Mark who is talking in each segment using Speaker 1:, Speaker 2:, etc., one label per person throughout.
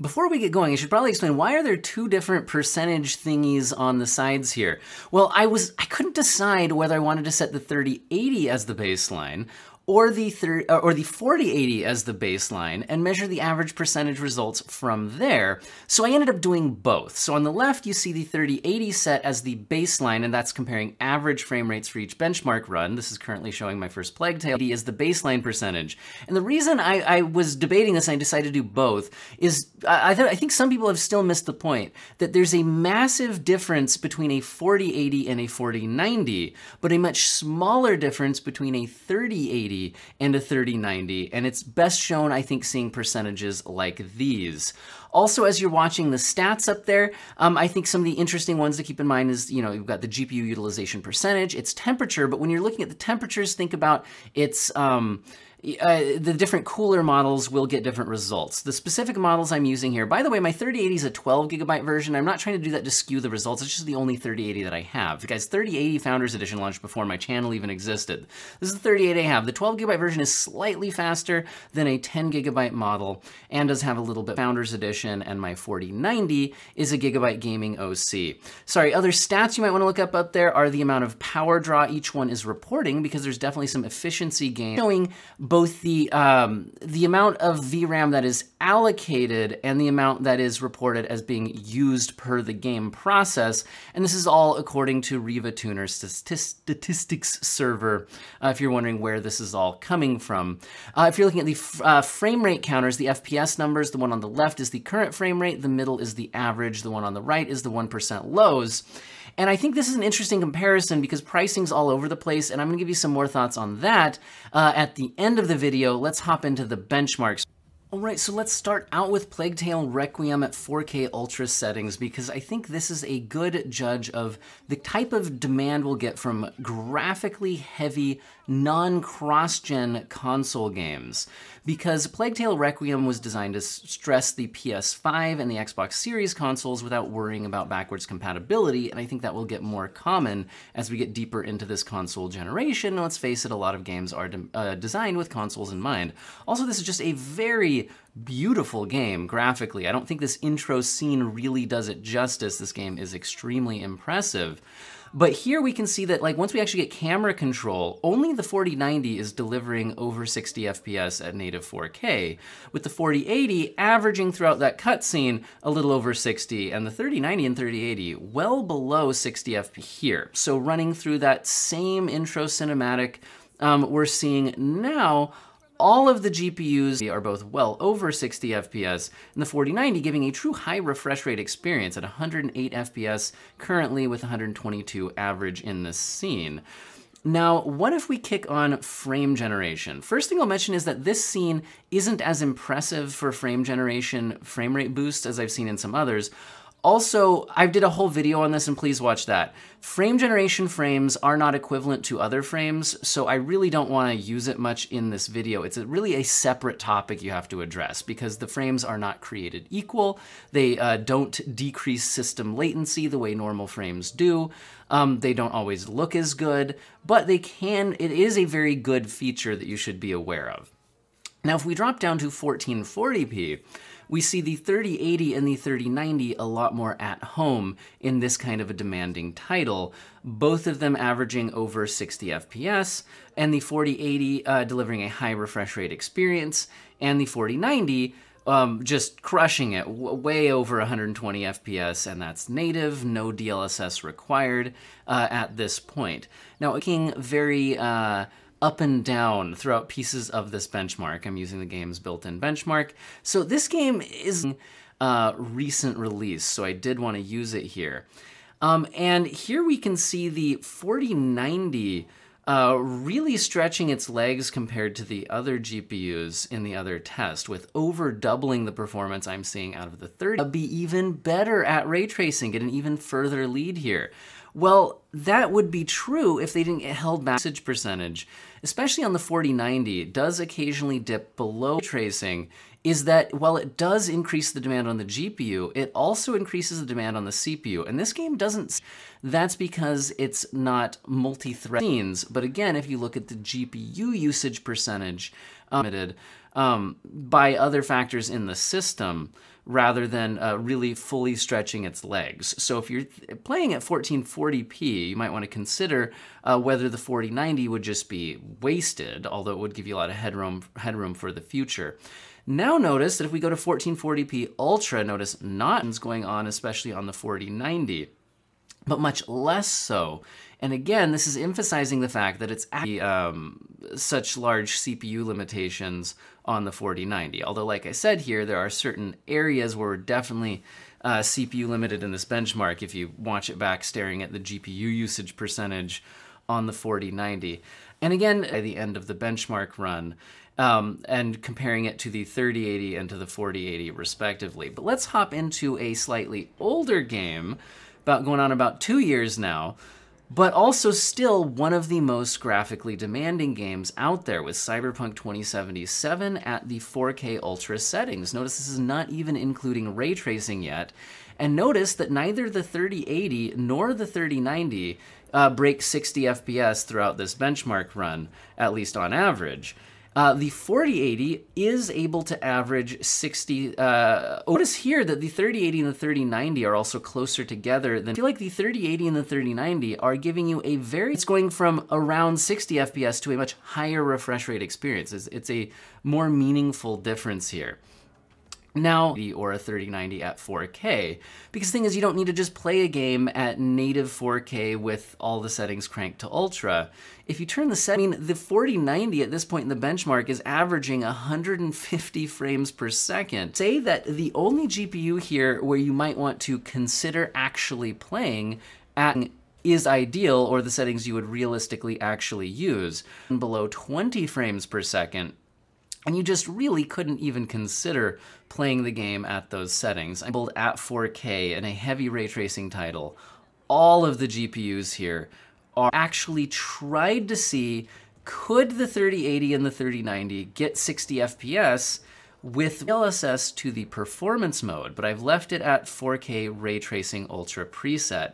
Speaker 1: Before we get going, I should probably explain, why are there two different percentage thingies on the sides here? Well, I couldn't decide whether I wanted to set the 3080 as the baseline or the 4080 as the baseline and measure the average percentage results from there. So I ended up doing both. So on the left, you see the 3080 set as the baseline, and that's comparing average frame rates for each benchmark run. This is currently showing my first Plague Tale. Is the baseline percentage. And the reason I was debating this and I decided to do both is I think some people have still missed the point that there's a massive difference between a 4080 and a 4090, but a much smaller difference between a 3080 and a 3090, and it's best shown, I think, seeing percentages like these. Also, as you're watching the stats up there, I think some of the interesting ones to keep in mind is, you've got the GPU utilization percentage, its temperature, but when you're looking at the temperatures, think about its the different cooler models will get different results. The specific models I'm using here, by the way, my 3080 is a 12 gigabyte version. I'm not trying to do that to skew the results. It's just the only 3080 that I have. Guys, 3080 Founders Edition launched before my channel even existed. This is the 3080 I have. The 12 gigabyte version is slightly faster than a 10 gigabyte model and does have a little bit Founders Edition, and my 4090 is a Gigabyte Gaming OC. Sorry, other stats you might want to look up there are the amount of power draw each one is reporting, because there's definitely some efficiency gain showing both the amount of VRAM that is allocated and the amount that is reported as being used per the game process. And this is all according to Riva Tuner statistics server, if you're wondering where this is all coming from. If you're looking at the frame rate counters, the FPS numbers, the one on the left is the current frame rate, the middle is the average, the one on the right is the 1% lows. And I think this is an interesting comparison because pricing's all over the place, and I'm gonna give you some more thoughts on that at the end of the video. Let's hop into the benchmarks. All right, so let's start out with Plague Tale Requiem at 4K Ultra settings, because I think this is a good judge of the type of demand we'll get from graphically heavy, non-cross-gen console games. Because Plague Tale Requiem was designed to stress the PS5 and the Xbox Series consoles without worrying about backwards compatibility, and I think that will get more common as we get deeper into this console generation. Let's face it, a lot of games are designed with consoles in mind. Also, this is just a very beautiful game graphically. I don't think this intro scene really does it justice. This game is extremely impressive. But here we can see that, like, once we actually get camera control, only the 4090 is delivering over 60 FPS at native 4K, with the 4080 averaging throughout that cutscene a little over 60, and the 3090 and 3080 well below 60 FPS here. So running through that same intro cinematic, we're seeing now all of the GPUs are both well over 60 FPS, and the 4090 giving a true high refresh rate experience at 108 FPS currently, with 122 average in this scene. Now, what if we kick on frame generation? First thing I'll mention is that this scene isn't as impressive for frame generation frame rate boost as I've seen in some others. Also, I did a whole video on this, and please watch that. Frame generation frames are not equivalent to other frames, so I really don't want to use it much in this video. It's really a separate topic you have to address, because the frames are not created equal. They don't decrease system latency the way normal frames do. They don't always look as good, but they can. It is a very good feature that you should be aware of. Now, if we drop down to 1440p, we see the 3080 and the 3090 a lot more at home in this kind of a demanding title, both of them averaging over 60 FPS, and the 4080 delivering a high refresh rate experience, and the 4090 just crushing it, way over 120 FPS, and that's native, no DLSS required at this point. Now, looking very up and down throughout pieces of this benchmark. I'm using the game's built-in benchmark. So this game is recent release, so I did want to use it here. And here we can see the 4090 really stretching its legs compared to the other GPUs in the other test, with over doubling the performance I'm seeing out of the 30. Be even better at ray tracing, get an even further lead here. Well, that would be true if they didn't get held back. Usage percentage, especially on the 4090, it does occasionally dip below tracing, is that while it does increase the demand on the GPU, it also increases the demand on the CPU. And this game doesn't. That's because it's not multi-thread scenes. But again, if you look at the GPU usage percentage, limited by other factors in the system, rather than really fully stretching its legs. So if you're playing at 1440p, you might want to consider whether the 4090 would just be wasted, although it would give you a lot of headroom for the future. Now notice that if we go to 1440p Ultra, notice nothing's going on, especially on the 4090, but much less so. And again, this is emphasizing the fact that it's actually such large CPU limitations on the 4090. Although, like I said here, there are certain areas where we're definitely CPU limited in this benchmark if you watch it back staring at the GPU usage percentage on the 4090. And again, at the end of the benchmark run, and comparing it to the 3080 and to the 4080 respectively. But let's hop into a slightly older game, going on about 2 years now, but also still one of the most graphically demanding games out there, with Cyberpunk 2077 at the 4K Ultra settings. Notice this is not even including ray tracing yet. And notice that neither the 3080 nor the 3090 break 60 FPS throughout this benchmark run, at least on average. The 4080 is able to average 60. Notice here that the 3080 and the 3090 are also closer together than. I feel like the 3080 and the 3090 are giving you it's going from around 60 FPS to a much higher refresh rate experience. It's a more meaningful difference here. Now, or a 3090 at 4K, because the thing is, you don't need to just play a game at native 4K with all the settings cranked to ultra. If you turn the the 4090 at this point in the benchmark is averaging 150 frames per second. Say that the only GPU here where you might want to consider actually playing at is ideal, or the settings you would realistically actually use, below 20 frames per second, and you just really couldn't even consider playing the game at those settings. I'm built at 4K in a heavy ray tracing title. All of the GPUs here are actually tried to see, could the 3080 and the 3090 get 60 FPS with DLSS to the performance mode, but I've left it at 4K ray tracing ultra preset.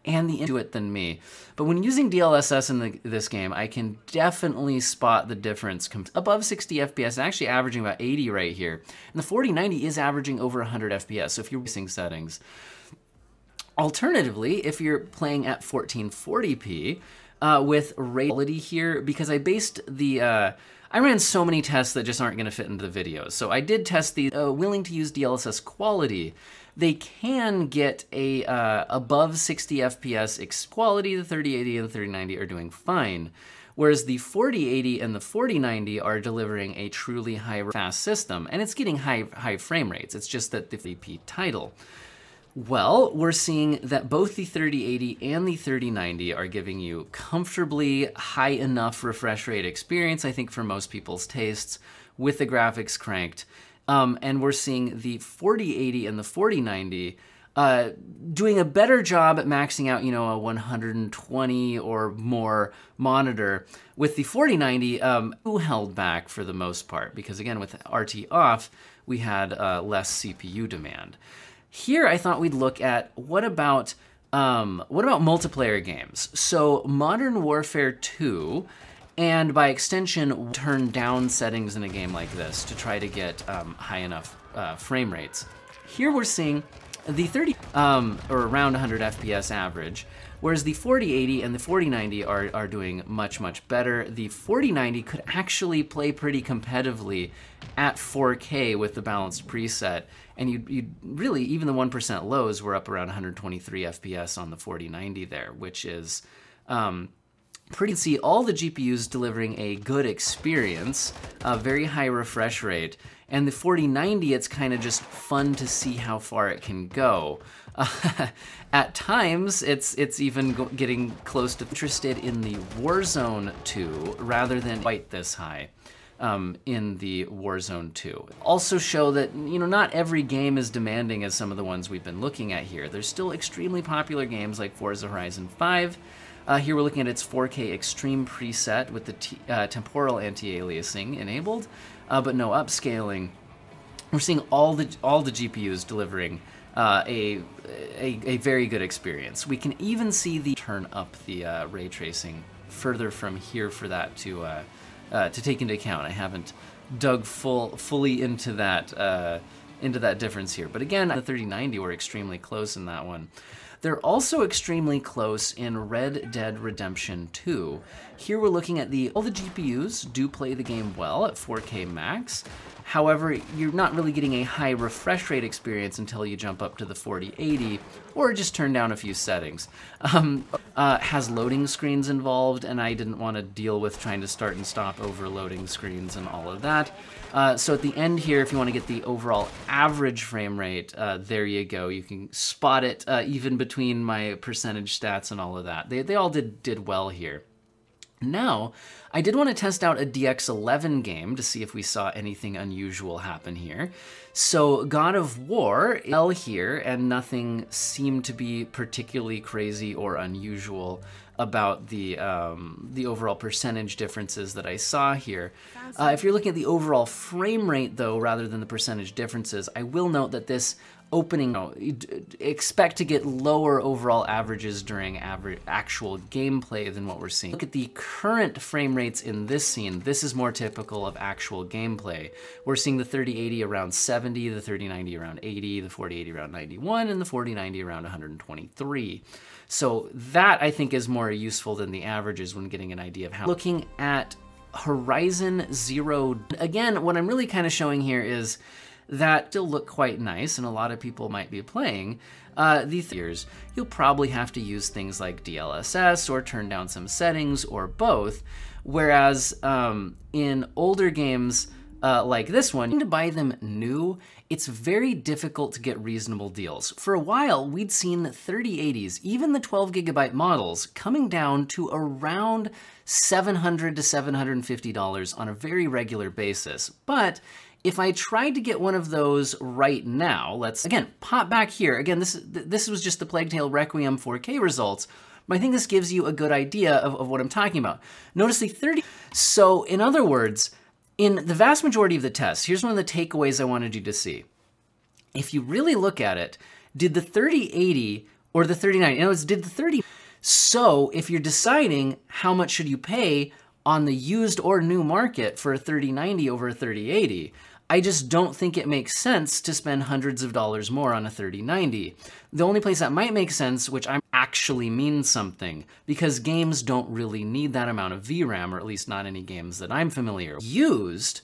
Speaker 1: And the into it than me. But when using DLSS in this game, I can definitely spot the difference. Above 60 FPS, actually averaging about 80 right here. And the 4090 is averaging over 100 FPS, so if you're racing settings. Alternatively, if you're playing at 1440p with ray quality here, because I based the, I ran so many tests that just aren't gonna fit into the videos. So I did test the willing to use DLSS quality. They can get a above 60 FPS quality. The 3080 and the 3090 are doing fine, whereas the 4080 and the 4090 are delivering a truly fast system, and it's getting high frame rates. It's just that the VP title. Well, we're seeing that both the 3080 and the 3090 are giving you comfortably high enough refresh rate experience, I think, for most people's tastes, with the graphics cranked. And we're seeing the 4080 and the 4090 doing a better job at maxing out, a 120 or more monitor, with the 4090 held back for the most part, because again, with RT off, we had less CPU demand. Here, I thought we'd look at what about multiplayer games? So Modern Warfare 2, and by extension, turn down settings in a game like this to try to get high enough frame rates. Here we're seeing the 30, or around 100 FPS average, whereas the 4080 and the 4090 are doing much, much better. The 4090 could actually play pretty competitively at 4K with the balanced preset, and you'd really, even the 1% lows were up around 123 FPS on the 4090 there, which is pretty. See all the GPUs delivering a good experience, a very high refresh rate, and the 4090, it's kind of just fun to see how far it can go. At times, it's even getting close to interested in the Warzone 2 rather than quite this high in the Warzone 2. Also show that, not every game is demanding as some of the ones we've been looking at here. There's still extremely popular games like Forza Horizon 5. Here we're looking at its 4K Extreme preset with the temporal anti-aliasing enabled, but no upscaling. We're seeing all the GPUs delivering a very good experience. We can even see turn up the ray tracing further from here for that to take into account. I haven't dug fully into that into that difference here. But again, the 3090 were extremely close in that one. They're also extremely close in Red Dead Redemption 2. Here we're looking at all the GPUs do play the game well at 4K max. However, you're not really getting a high refresh rate experience until you jump up to the 4080 or just turn down a few settings. Has loading screens involved, and I didn't want to deal with trying to start and stop over loading screens and all of that. So at the end here, if you want to get the overall average frame rate, there you go. You can spot it even between my percentage stats and all of that. They all did well here. Now, I did want to test out a DX11 game to see if we saw anything unusual happen here. So God of War, L here, and nothing seemed to be particularly crazy or unusual about the overall percentage differences that I saw here. If you're looking at the overall frame rate, though, rather than the percentage differences, I will note that this opening, expect to get lower overall averages during actual gameplay than what we're seeing. Look at the current frame rates in this scene. This is more typical of actual gameplay. We're seeing the 3080 around 70, the 3090 around 80, the 4080 around 91, and the 4090 around 123. So that, I think, is more useful than the averages when getting an idea of how. Looking at Horizon Zero, again, what I'm really kind of showing here is that still look quite nice, and a lot of people might be playing. These years, you'll probably have to use things like DLSS or turn down some settings or both, whereas in older games like this one, to buy them new, it's very difficult to get reasonable deals. For a while, we'd seen 3080s, even the 12GB models, coming down to around $700 to $750 on a very regular basis. But if I tried to get one of those right now, let's, again, pop back here. Again, this was just the Plague Tale Requiem 4K results, but I think this gives you a good idea of what I'm talking about. Notice the 30. So in other words, in the vast majority of the tests, here's one of the takeaways I wanted you to see. If you really look at it, did the 3080 or the 3090, in other words, did the 30, so if you're deciding how much should you pay on the used or new market for a 3090 over a 3080, I just don't think it makes sense to spend hundreds of dollars more on a 3090. The only place that might make sense, which actually means something, because games don't really need that amount of VRAM, or at least not any games that I'm familiar with. Used,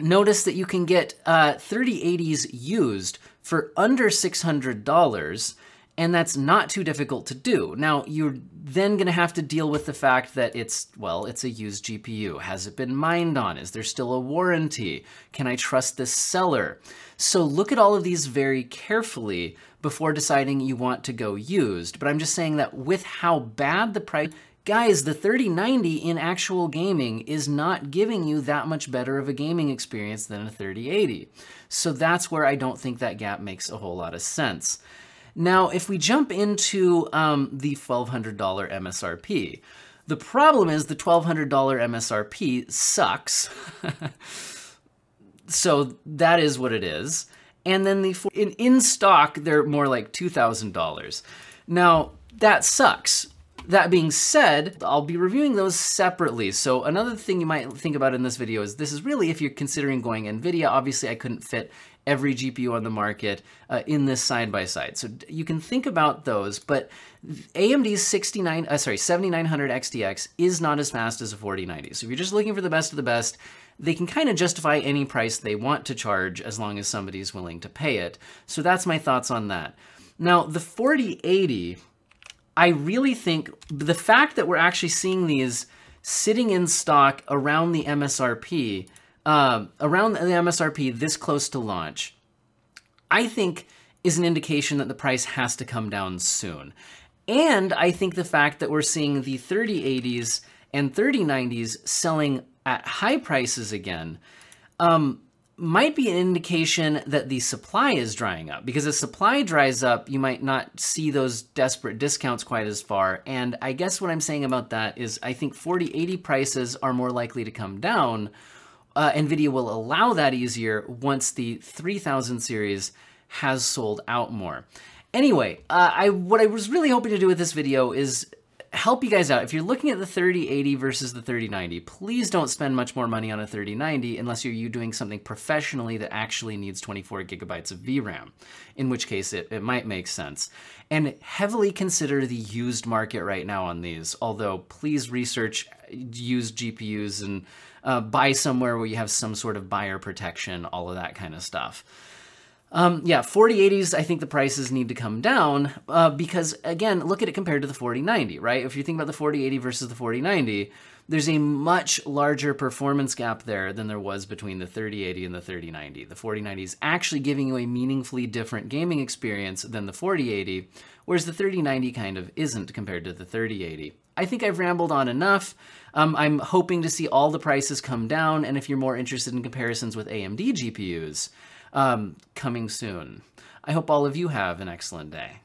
Speaker 1: notice that you can get 3080s used for under $600, and that's not too difficult to do. Now, you're then gonna have to deal with the fact that it's a used GPU. Has it been mined on? Is there still a warranty? Can I trust this seller? So look at all of these very carefully before deciding you want to go used. But I'm just saying that with how bad the price, guys, the 3090 in actual gaming is not giving you that much better of a gaming experience than a 3080. So that's where I don't think that gap makes a whole lot of sense. Now, if we jump into the $1,200 MSRP, the problem is the $1,200 MSRP sucks. So that is what it is. And then in stock, they're more like $2,000. Now, that sucks. That being said, I'll be reviewing those separately. So another thing you might think about in this video is this is really if you're considering going NVIDIA. Obviously, I couldn't fit every GPU on the market in this side-by-side. So you can think about those, but AMD's 7900 XTX is not as fast as a 4090. So if you're just looking for the best of the best, they can kind of justify any price they want to charge as long as somebody's willing to pay it. So that's my thoughts on that. Now, the 4080, I really think the fact that we're actually seeing these sitting in stock around the MSRP, this close to launch, I think is an indication that the price has to come down soon. And I think the fact that we're seeing the 3080s and 3090s selling at high prices again might be an indication that the supply is drying up, because as supply dries up, you might not see those desperate discounts quite as far. And I guess what I'm saying about that is I think 4080 prices are more likely to come down. NVIDIA will allow that easier once the 3000 series has sold out more. Anyway, what I was really hoping to do with this video is help you guys out, if you're looking at the 3080 versus the 3090, please don't spend much more money on a 3090 unless you're doing something professionally that actually needs 24 gigabytes of VRAM, in which case it might make sense. And heavily consider the used market right now on these, although please research used GPUs and buy somewhere where you have some sort of buyer protection, all of that kind of stuff. Yeah, 4080s, I think the prices need to come down because, again, look at it compared to the 4090, right? If you think about the 4080 versus the 4090, there's a much larger performance gap there than there was between the 3080 and the 3090. The 4090 is actually giving you a meaningfully different gaming experience than the 4080, whereas the 3090 kind of isn't compared to the 3080. I think I've rambled on enough. I'm hoping to see all the prices come down, and if you're more interested in comparisons with AMD GPUs, coming soon. I hope all of you have an excellent day.